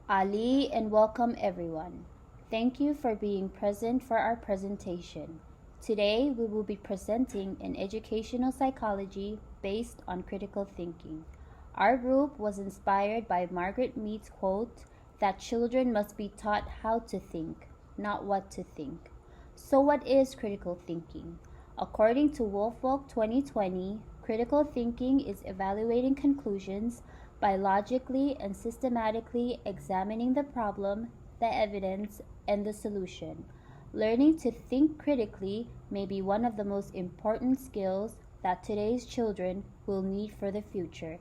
Ali, and welcome everyone. Thank you for being present for our presentation. Today we will be presenting an educational psychology based on critical thinking. Our group was inspired by Margaret Mead's quote that children must be taught how to think, not what to think. So what is critical thinking? According to Wolfwalk 2020, critical thinking is evaluating conclusions by logically and systematically examining the problem, the evidence, and the solution. Learning to think critically may be one of the most important skills that today's children will need for the future.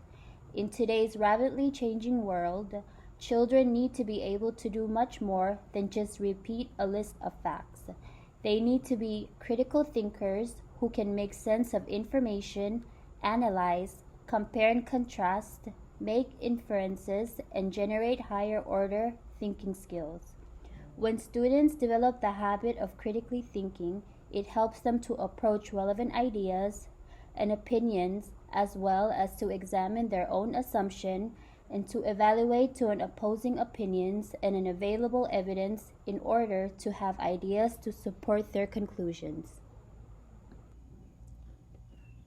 In today's rapidly changing world, children need to be able to do much more than just repeat a list of facts. They need to be critical thinkers who can make sense of information, analyze, compare and contrast, make inferences, and generate higher order thinking skills. When students develop the habit of critically thinking, it helps them to approach relevant ideas and opinions as well as to examine their own assumption and to evaluate to an opposing opinions and an available evidence in order to have ideas to support their conclusions.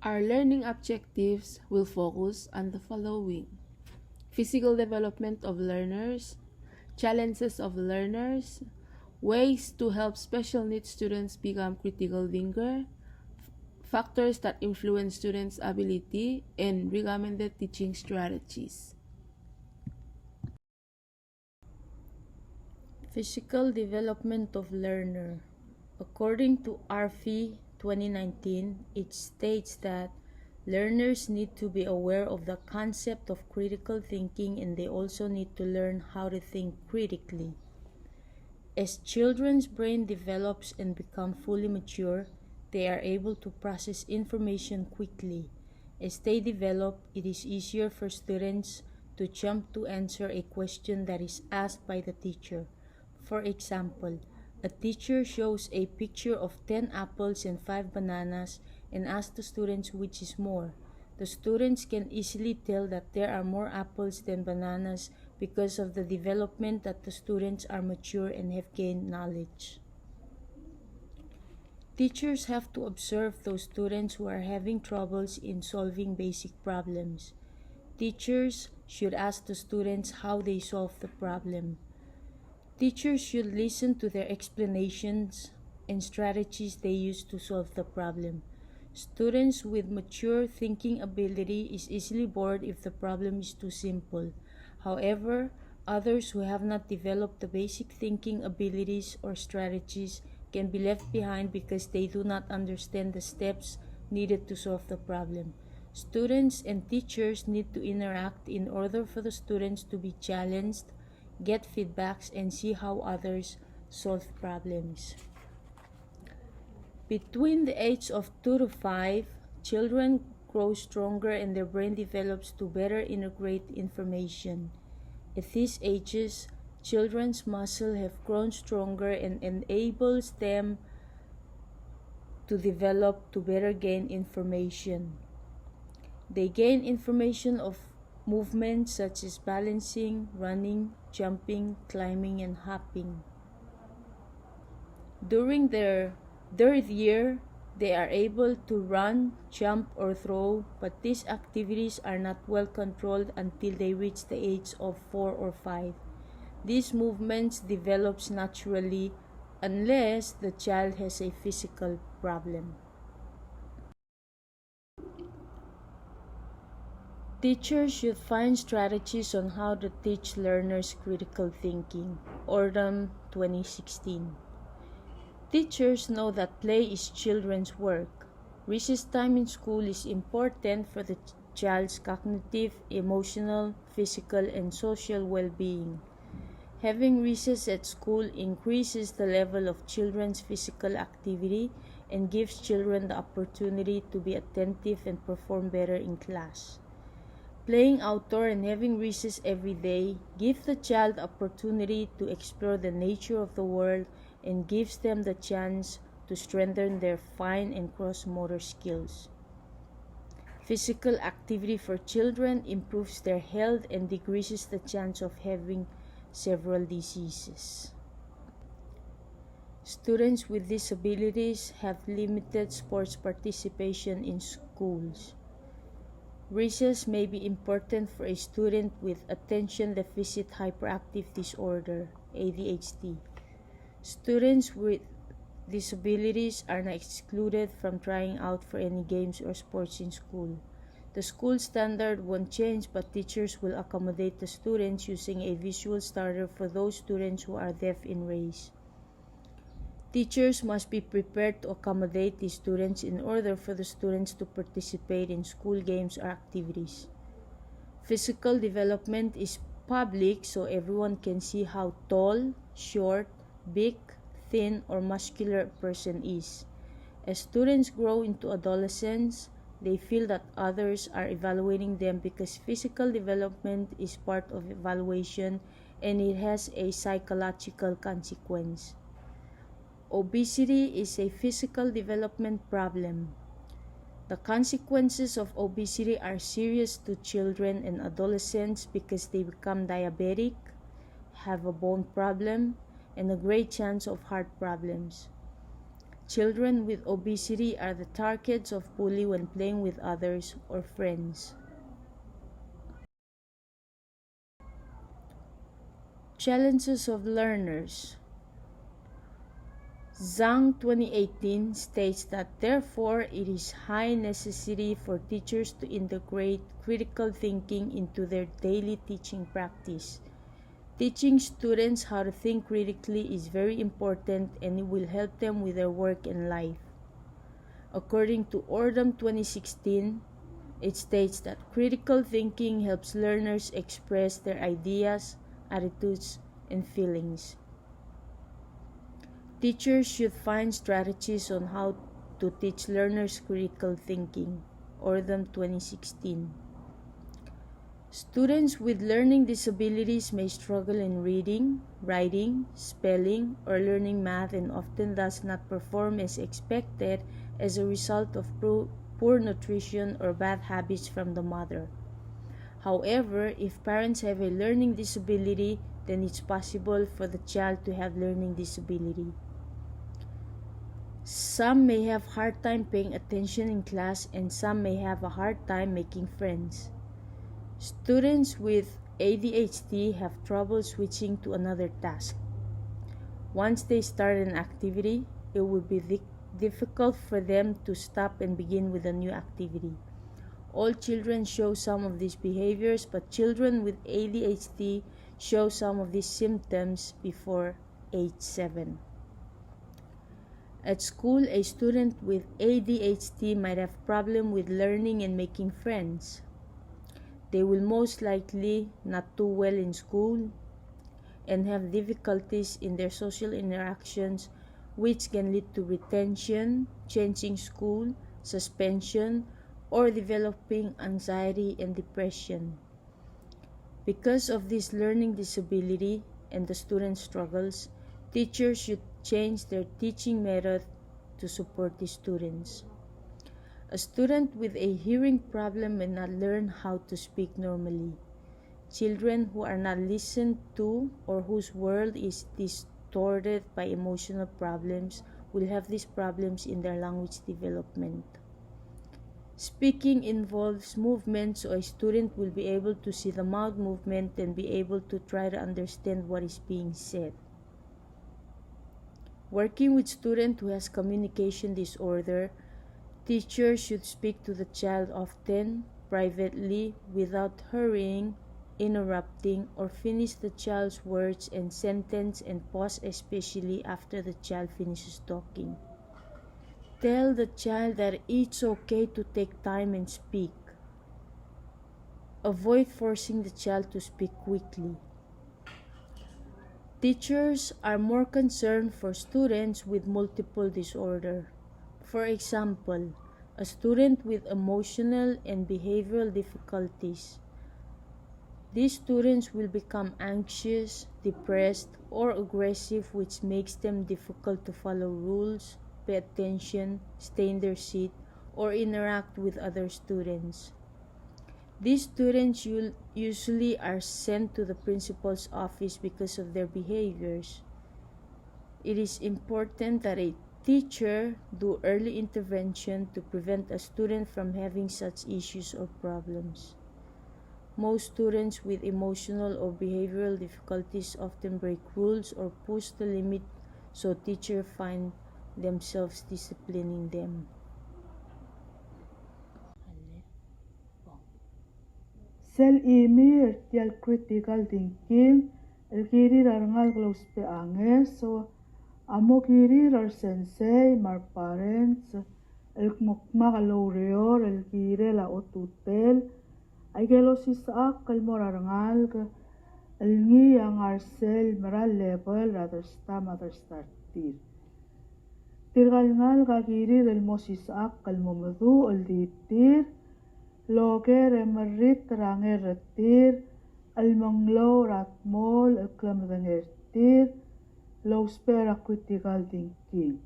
Our learning objectives will focus on the following: physical development of learners, challenges of learners, ways to help special needs students become critical thinker, factors that influence students' ability, and recommended teaching strategies. Physical development of learner. According to RFE 2019, it states that learners need to be aware of the concept of critical thinking, and they also need to learn how to think critically. As children's brain develops and become fully mature, they are able to process information quickly. As they develop, it is easier for students to jump to answer a question that is asked by the teacher. For example, a teacher shows a picture of 10 apples and 5 bananas and asks the students which is more. The students can easily tell that there are more apples than bananas because of the development that the students are mature and have gained knowledge. Teachers have to observe those students who are having troubles in solving basic problems. Teachers should ask the students how they solve the problem. Teachers should listen to their explanations and strategies they use to solve the problem. Students with mature thinking ability is easily bored if the problem is too simple. However, others who have not developed the basic thinking abilities or strategies can be left behind because they do not understand the steps needed to solve the problem. Students and teachers need to interact in order for the students to be challenged, get feedbacks, and see how others solve problems. Between the age of 2 to 5, children grow stronger and their brain develops to better integrate information. At these ages, children's muscles have grown stronger and enables them to develop to better gain information. They gain information of movements such as balancing, running, jumping, climbing, and hopping. During their 3rd year, they are able to run, jump, or throw, but these activities are not well controlled until they reach the age of 4 or 5. These movements develops naturally unless the child has a physical problem. Teachers should find strategies on how to teach learners critical thinking. Autumn 2016. Teachers know that play is children's work. Recess time in school is important for the child's cognitive, emotional, physical, and social well-being. Having recess at school increases the level of children's physical activity and gives children the opportunity to be attentive and perform better in class. Playing outdoor and having recess every day gives the child the opportunity to explore the nature of the world and gives them the chance to strengthen their fine and gross motor skills. Physical activity for children improves their health and decreases the chance of having several diseases. Students with disabilities have limited sports participation in schools. Recess may be important for a student with attention deficit hyperactive disorder, ADHD. Students with disabilities are not excluded from trying out for any games or sports in school. The school standard won't change, but teachers will accommodate the students using a visual starter for those students who are deaf in race. Teachers must be prepared to accommodate these students in order for the students to participate in school games or activities. Physical development is public, so everyone can see how tall, short, big, thin, or muscular a person is. As students grow into adolescence, they feel that others are evaluating them because physical development is part of evaluation and it has a psychological consequence. Obesity is a physical development problem. The consequences of obesity are serious to children and adolescents because they become diabetic, have a bone problem, and a great chance of heart problems. Children with obesity are the targets of bully when playing with others or friends. Challenges of learners. Zhang 2018 states that therefore it is high necessity for teachers to integrate critical thinking into their daily teaching practice. Teaching students how to think critically is very important and it will help them with their work and life. According to Ordam 2016, it states that critical thinking helps learners express their ideas, attitudes, and feelings. Teachers should find strategies on how to teach learners critical thinking. Ordam 2016. Students with learning disabilities may struggle in reading, writing, spelling, or learning math and often does not perform as expected as a result of poor nutrition or bad habits from the mother. However, if parents have a learning disability, then it's possible for the child to have learning disability. Some may have a hard time paying attention in class and some may have a hard time making friends. Students with ADHD have trouble switching to another task. Once they start an activity, it will be difficult for them to stop and begin with a new activity. All children show some of these behaviors, but children with ADHD show some of these symptoms before age 7. At school, a student with ADHD might have problem with learning and making friends. They will most likely not do well in school and have difficulties in their social interactions, which can lead to retention, changing school, suspension, or developing anxiety and depression. Because of this learning disability and the student struggles, teachers should change their teaching method to support the students. A student with a hearing problem may not learn how to speak normally. Children who are not listened to or whose world is distorted by emotional problems will have these problems in their language development. Speaking involves movement, so a student will be able to see the mouth movement and be able to try to understand what is being said. Working with student who has communication disorder, teachers should speak to the child often, privately, without hurrying, interrupting, or finish the child's words and sentence and pause especially after the child finishes talking. Tell the child that it's okay to take time and speak. Avoid forcing the child to speak quickly. Teachers are more concerned for students with multiple disorder. For example, a student with emotional and behavioral difficulties. These students will become anxious, depressed, or aggressive, which makes them difficult to follow rules, pay attention, stay in their seat, or interact with other students. These students usually are sent to the principal's office because of their behaviors. It is important that a teacher do early intervention to prevent a student from having such issues or problems. Most students with emotional or behavioral difficulties often break rules or push the limit, so teachers find themselves disciplining them. Self-image el critical thinking, el kirir arangal glos pe anges, so amo kirir ar sensei, mar parents, el magaloreor, el kire la otutel, ay gelos isaak el morarangal, el ngi ang arsel meral level rather startir. Tirgal ga kirir el mosisaak el momedu el ditir, Loger emerit rangertir, el manglo ratmol, el klaodengei, lo spera critical thinking.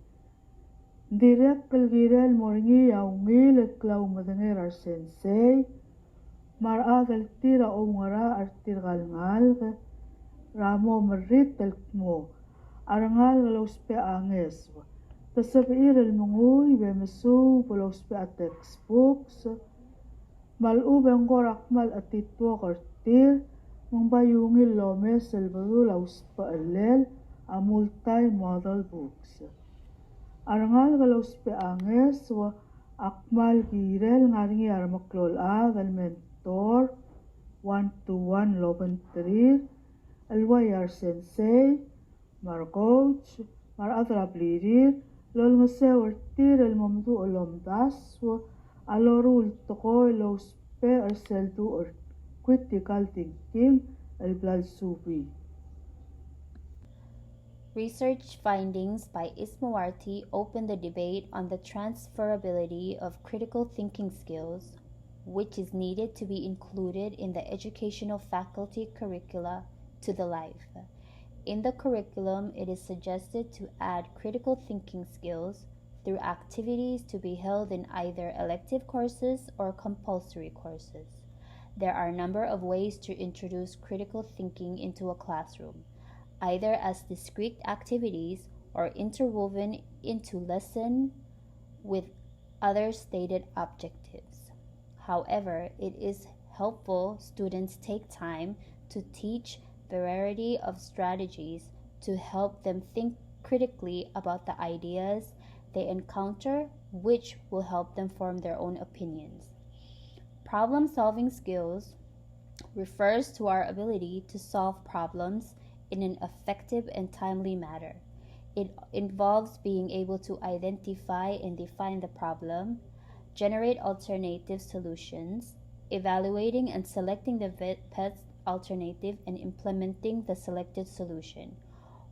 Dirrek el girel moringi aungil el klaodengei ar rensei, mar adel tira omara ar tirgal ramo merit el kmo, arangal lo spe angeswa. Tasabir el mungui bemesu lo spe a textbooks, Malubeng korak mal atitwa kortir, mangbayungil lome selbadul auspa alel, a multi-model books. Arangal galauspe anges, wa akmal girel ngaringi armaklol al mentor, one-to-one loben tirir, alwayar sensei, mar coach, mar atrablirir, lol ngasewartir el momdu olomdas, wa alorul tekoi lo spe seldu or critical thinking el subi. Research findings by Ismawarti open the debate on the transferability of critical thinking skills, which is needed to be included in the educational faculty curricula to the life. In the curriculum, it is suggested to add critical thinking skills through activities to be held in either elective courses or compulsory courses. There are a number of ways to introduce critical thinking into a classroom, either as discrete activities or interwoven into lesson with other stated objectives. However, it is helpful students take time to teach variety of strategies to help them think critically about the ideas they encounter, which will help them form their own opinions. Problem-solving skills refers to our ability to solve problems in an effective and timely manner. It involves being able to identify and define the problem, generate alternative solutions, evaluating and selecting the best alternative, and implementing the selected solution.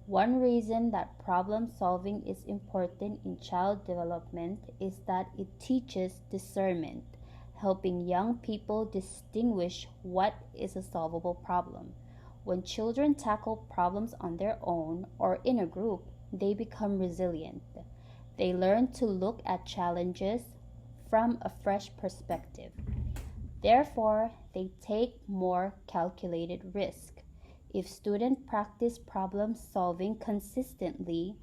One reason that problem solving is important in child development is that it teaches discernment, helping young people distinguish what is a solvable problem. When children tackle problems on their own or in a group, they become resilient. They learn to look at challenges from a fresh perspective. Therefore, they take more calculated risk. If students practice problem solving consistently,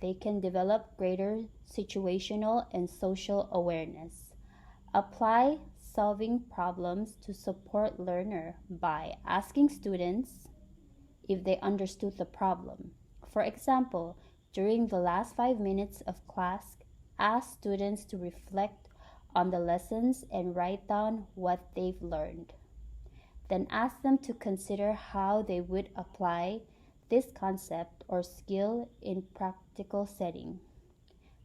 they can develop greater situational and social awareness. Apply solving problems to support learner by asking students if they understood the problem. For example, during the last 5 minutes of class, ask students to reflect on the lessons and write down what they've learned. Then ask them to consider how they would apply this concept or skill in practical setting.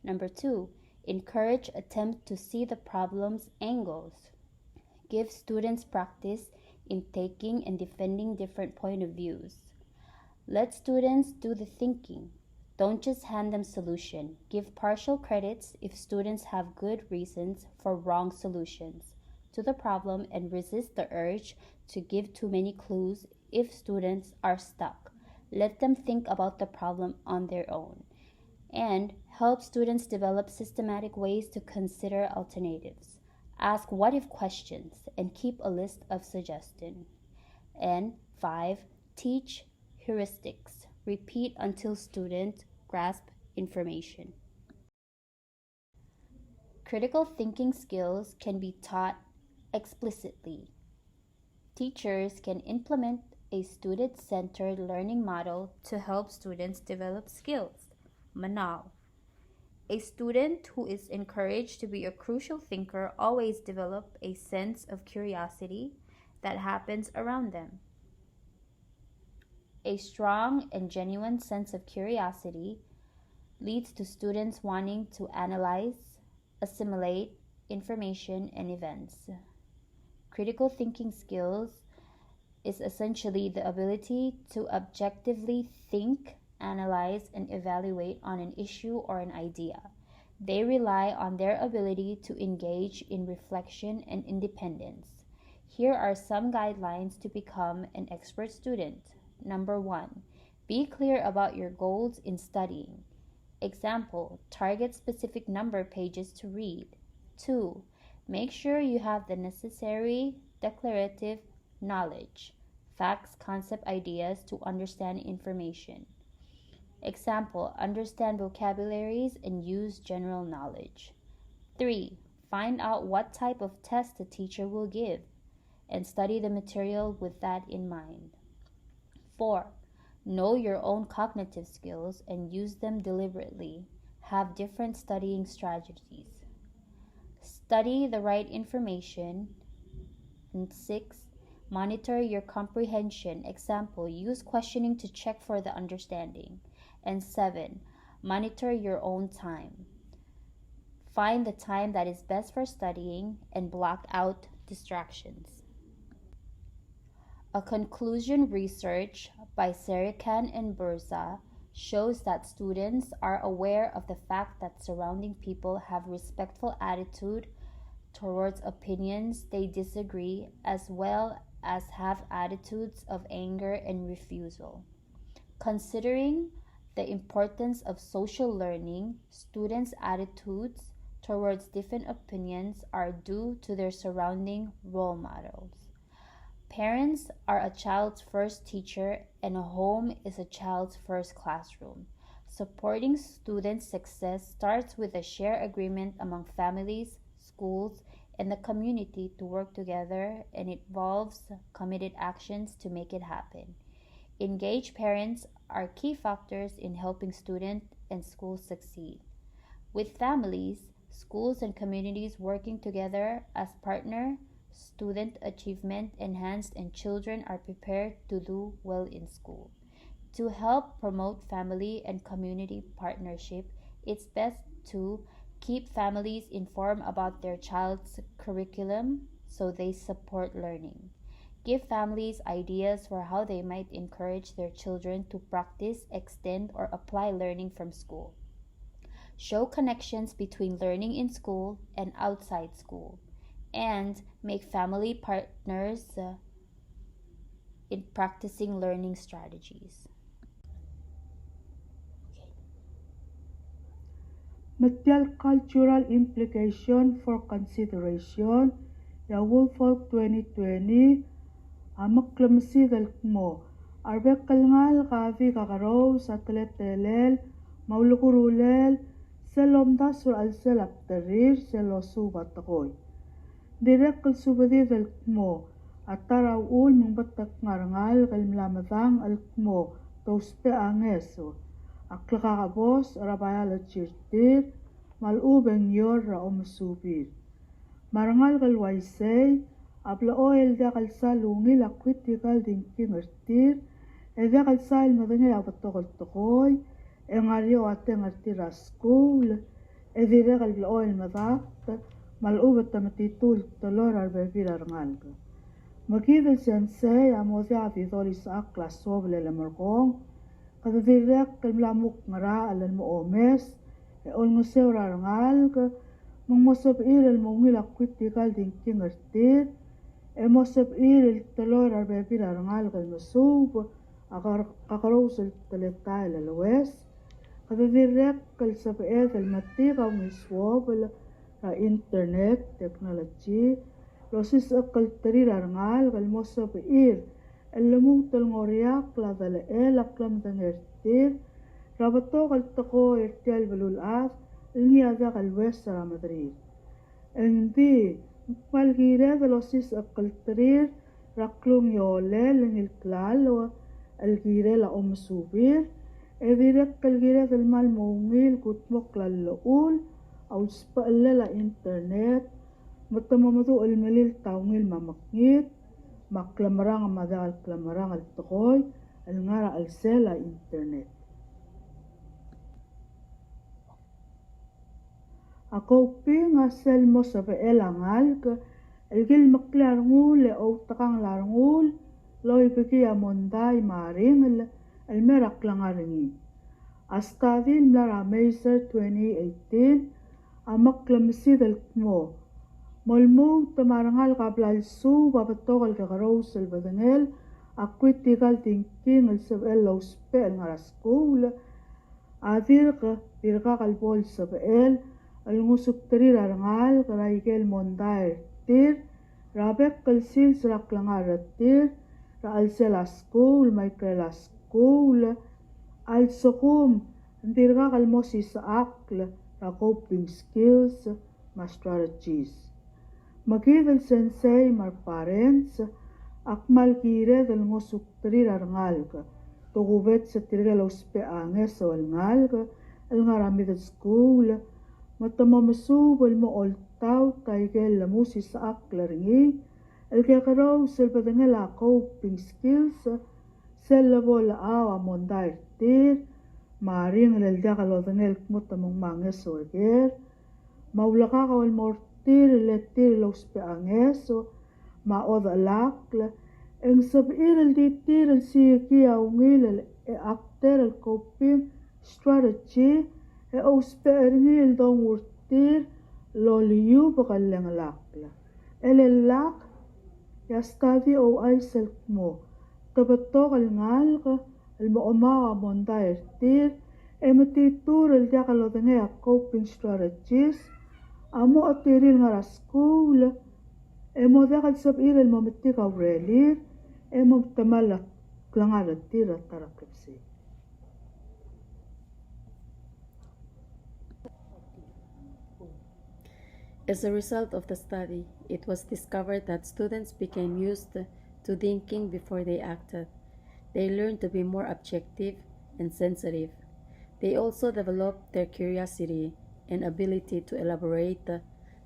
Number 2, encourage attempt to see the problem's angles. Give students practice in taking and defending different point of views. Let students do the thinking. Don't just hand them solution. Give partial credits if students have good reasons for wrong solutions to the problem, and resist the urge to give too many clues if students are stuck. Let them think about the problem on their own, and help students develop systematic ways to consider alternatives. Ask what if questions and keep a list of suggestions. And 5. Teach heuristics. Repeat until students grasp information. Critical thinking skills can be taught explicitly. Teachers can implement a student-centered learning model to help students develop skills. Manal. A student who is encouraged to be a crucial thinker always develops a sense of curiosity that happens around them. A strong and genuine sense of curiosity leads to students wanting to analyze, assimilate information and events. Critical thinking skills is essentially the ability to objectively think, analyze, and evaluate on an issue or an idea. They rely on their ability to engage in reflection and independence. Here are some guidelines to become an expert student. Number 1. Be clear about your goals in studying. Example, target specific number pages to read. 2. Make sure you have the necessary declarative knowledge, facts, concept, ideas to understand information. Example, understand vocabularies and use general knowledge. 3. Find out what type of test the teacher will give and study the material with that in mind. 4. Know your own cognitive skills and use them deliberately. Have different studying strategies. Study the right information. And 6. Monitor your comprehension. Example, use questioning to check for the understanding. And 7. Monitor your own time. Find the time that is best for studying and block out distractions. A conclusion research by Serikan and Burza shows that students are aware of the fact that surrounding people have respectful attitude towards opinions they disagree, as well as have attitudes of anger and refusal. Considering the importance of social learning, students' attitudes towards different opinions are due to their surrounding role models. Parents are a child's first teacher, and a home is a child's first classroom. Supporting students' success starts with a shared agreement among families, schools, and the community to work together, and it involves committed actions to make it happen. Engaged parents are key factors in helping students and schools succeed. With families, schools, and communities working together as partners, student achievement enhanced and children are prepared to do well in school. To help promote family and community partnership, it's best to keep families informed about their child's curriculum so they support learning. Give families ideas for how they might encourage their children to practice, extend, or apply learning from school. Show connections between learning in school and outside school, and make family partners in practicing learning strategies. Material cultural implication for consideration. Ya Wolfolk 2020 amaklamsi dalkmo arbek kalngal kavi kakaro sa teletelel maulukurulel selomda sur alsel apterir selosu batakoy dirrek subadi dalkmo ataraw ul mangbatak ngarangal kalmlamadang alkmo tospe angeso aklakakabos rabaya lachirtir malubeng yor ra omesubir marangal kalwaisay abla oil da kalsa lungi lakwit tikal dinking ertir eda kalsa il madanya abatokol tokoy engario ateng ertir askul edire kalbla oil madak malubat tamatitul tolor arbevir arngal makidel sensei amozia vidori sa klaso bele margong kada dirrek kalmlamuk ngara alal mo omes ol ngosuterir arngal omesubir el mongil akwit tikal dinking ertir omesubir el tolor arbevir arngal kalmasub akaros el teletal alwes kada dirrek kalsabed el matiga miswobel ra internet technology losis akaltari rangal kalmosubir elemung telngoriak la dale aklam dangertir rabato kaltako ertial belul af ilniada kalwes ra Madrid endi malgira de losis akaltrir raklung yole lingil klalo algire la omesubir dirrek kalgira del mal mungil kutmok lalul ousbech la internet matamamadu almalil taungil mamakngit maklamarang madal klamarang al tekoi alngara alsela internet ako pinga sel mo sa elangal ka elgil maklarngul o takang larngul loy peki amonday maring almerak langaringi astadil mlara Meiser 2018 amaklamsid alkmo molmo tamarangal kablal su babatokal kagaros albadangel akwitigal thinking alsabel ousbech ngaraskul dirrek albol sabel ngosuterir rengalk raigel mondair tir rabek kalsil sraklangar ra alsela school maikrela school al sokum dirrek almosis akl ra coping skills ma strategies magid al rensei mar parents akmal kire del ngosuterir rengalk togubet sa tirgel ousbech anges o rengalk ngaramid school matamamesubir mo oltaw taigel la musis aklarngi elkekaraw selbadangela coping skills sellabol awa mondair tir maring leldakalodangel kmutamong manges orger maulakaka wal mortir letir lousbech anges maoda lakla eng sabir el ditir el siki aungil el akter el coping strategy ousbech ngil dong urtir loliu bakaleng lakla elelak yastadi o aisel mo tabatok al ngalk el moomaga mondair tir emetitur el diakalodangea coping strategies amo atiril ngara school emo dakal sabir el mometik aurelir emo tamala klangara tira tarakepsi As a result of the study, it was discovered that students became used to thinking before they acted. They learned to be more objective and sensitive. They also developed their curiosity and ability to elaborate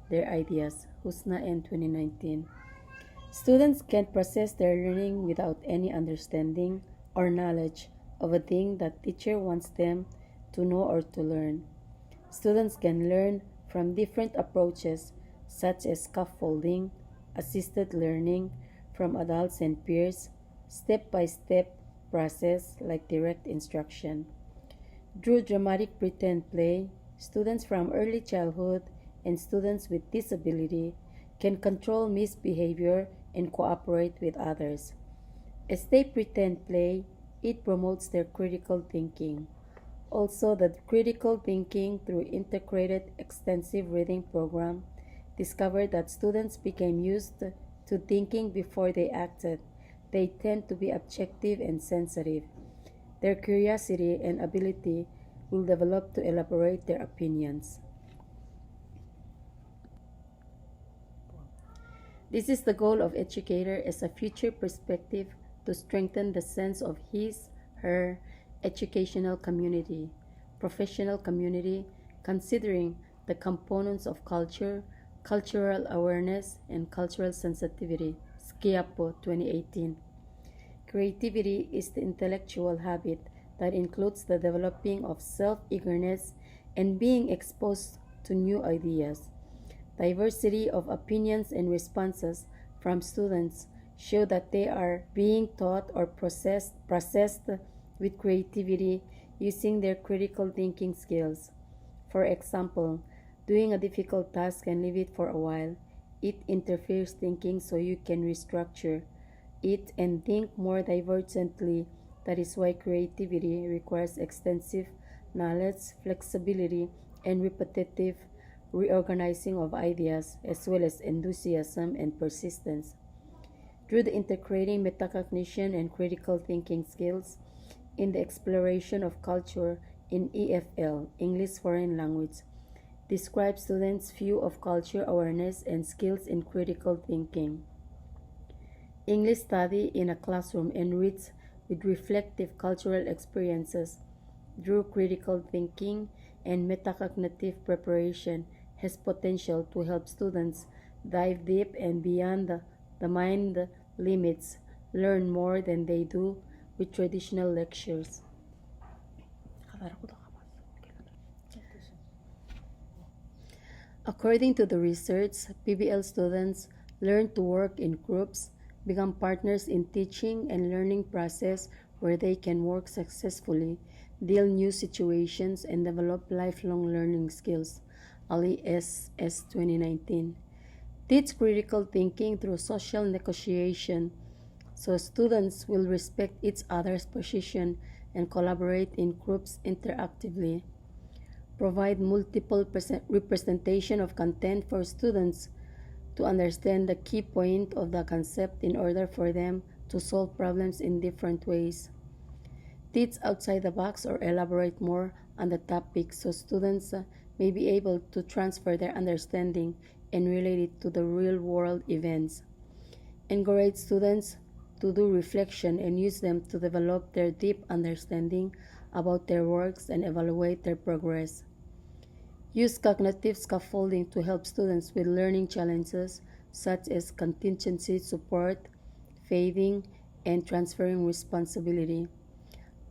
their ideas. Husna in 2019. Students can process their learning without any understanding or knowledge of a thing that teacher wants them to know or to learn. Students can learn from different approaches such as scaffolding, assisted learning from adults and peers, step-by-step process like direct instruction. Through dramatic pretend play, students from early childhood and students with disability can control misbehavior and cooperate with others. As they pretend play, it promotes their critical thinking. Also, the critical thinking through integrated extensive reading program discovered that students became used to thinking before they acted. They tend to be objective and sensitive. Their curiosity and ability will develop to elaborate their opinions. This is the goal of educator as a future perspective to strengthen the sense of his, her, educational community, professional community, considering the components of culture, cultural awareness, and cultural sensitivity. Schiappo, 2018. Creativity is the intellectual habit that includes the developing of self-eagerness and being exposed to new ideas. Diversity of opinions and responses from students show that they are being taught or processed with creativity using their critical thinking skills. For example, doing a difficult task and leave it for a while. It interferes thinking, so you can restructure it and think more divergently. That is why creativity requires extensive knowledge, flexibility, and repetitive reorganizing of ideas, as well as enthusiasm and persistence. Through the integrating metacognition and critical thinking skills in the exploration of culture in EFL, English Foreign Language, describes students' view of culture awareness and skills in critical thinking. English study in a classroom enriched with reflective cultural experiences through critical thinking and metacognitive preparation has potential to help students dive deep and beyond the mind limits, learn more than they do with traditional lectures. According to the research, PBL students learn to work in groups, become partners in teaching and learning process where they can work successfully, deal new situations, and develop lifelong learning skills. Ali S. 2019. Teach critical thinking through social negotiation, so students will respect each other's position and collaborate in groups interactively. Provide multiple representation of content for students to understand the key point of the concept in order for them to solve problems in different ways. Teach outside the box or elaborate more on the topic so students may be able to transfer their understanding and relate it to the real-world events. Encourage students to do reflection and use them to develop their deep understanding about their works and evaluate their progress. Use cognitive scaffolding to help students with learning challenges such as contingency support, fading, and transferring responsibility.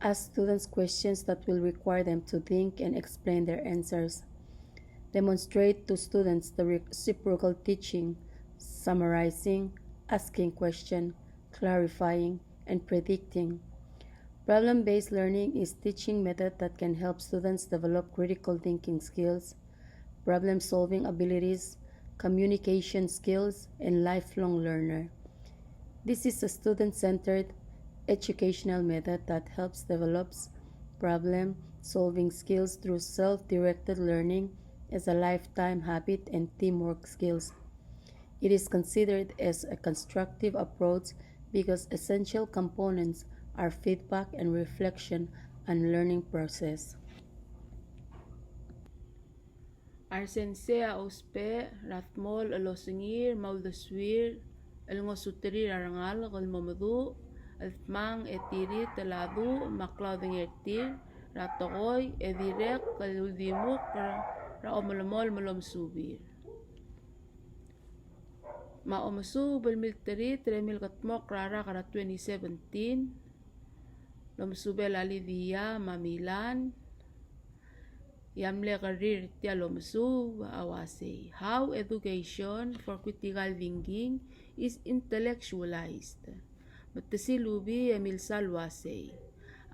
Ask students questions that will require them to think and explain their answers. Demonstrate to students the reciprocal teaching, summarizing, asking questions, clarifying, and predicting. Problem-based learning is a teaching method that can help students develop critical thinking skills, problem-solving abilities, communication skills, and lifelong learner. This is a student-centered educational method that helps develop problem-solving skills through self-directed learning as a lifetime habit and teamwork skills. It is considered as a constructive approach because essential components are feedback and reflection on learning process. Rensei ousbech ratmol osengir uldesuir ngosuterir rengalk meduch dmangch tiritel klaodengei tekoi dirrek uldimukl melemolm omesubir. Omesubir milteri 2017 omesubir alidia mamilan yamle karir tialomsu awase. How education for critical thinking is intellectualized. Matesilubi emil salwase.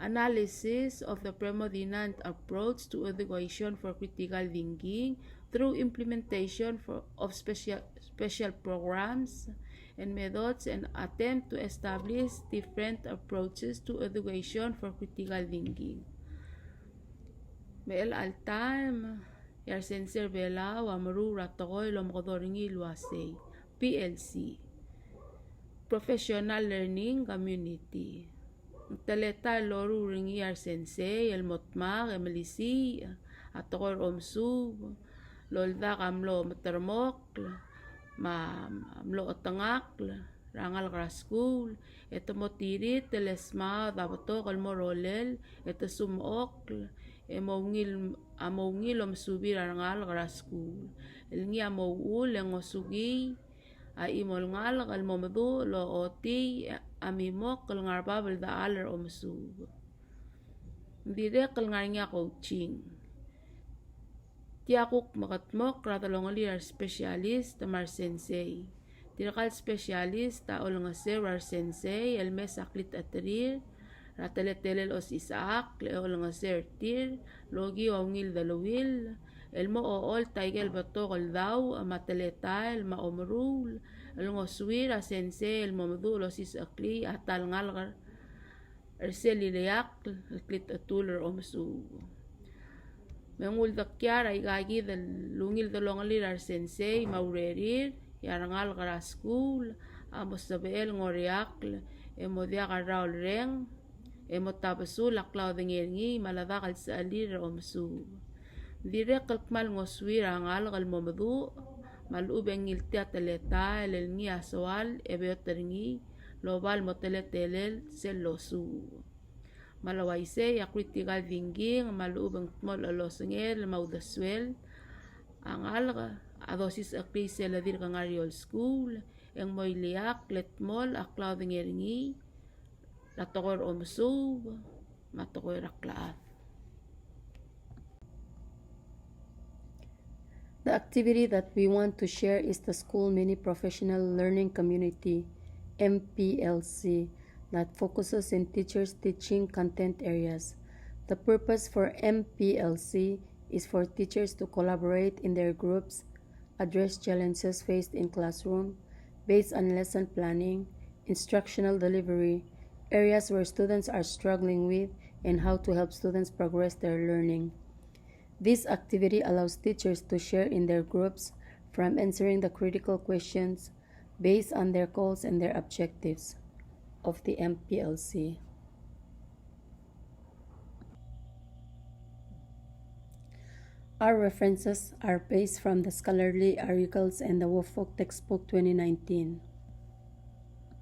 Analysis of the predominant approach to education for critical thinking through implementation of special programs and methods and attempt to establish different approaches to education for critical thinking. Mel al time rensei bela wamru tekoi lomgodoringi luase PLC Professional Learning Community. Taleta loru ringi rensei el motmag emelisi atokor omsub lolda kamlo metermokl mamlo otangakl rengalk school etomotiritel esma dabato kalmorolel etesumokl amongil omesubir rengalk school elngi amowul ngosugi imolngal kalmomedu lo oti amimok kalngarbabel da aler omesub dirrek kalngarnya coaching tiakuk makatmok ratalongali specialist tamar sensei tirkal specialist ta olngaser sensei elmes aklit atrir rateletelel os isaak le olngaser tir logi ongil dalowil elmo ool taigel bato kaldaw amateletal maomrul ngosuterir sensei el momedu los isakli atal ngalgar erselileak klit atuler omsu Menguldakyar ay gagi the lungil the longalir ar rensei maurerir yarangal gara school omesubir ngoriakl emodiak araul reng emotabasul klaodengei maladakal salir omsu dirrek mal ngosuterir rengalk meduch malubeng iltiat teleta el ngi aswal ebeoterngi lobal moteletelel selosu malawaise yakritigal dinging malubeng mol osengir uldesuir rengalk adosis akris eladir kangariol school eng moiliak letmol klaodengei latokor omsub matokor raklaat. The activity that we want to share is the School Mini Professional Learning Community, MPLC, that focuses in teachers' teaching content areas. The purpose for MPLC is for teachers to collaborate in their groups, address challenges faced in classroom, based on lesson planning, instructional delivery, areas where students are struggling with, and how to help students progress their learning. This activity allows teachers to share in their groups from answering the critical questions based on their goals and their objectives of the MPLC. Our references are based from the scholarly articles and the Wolfok textbook 2019.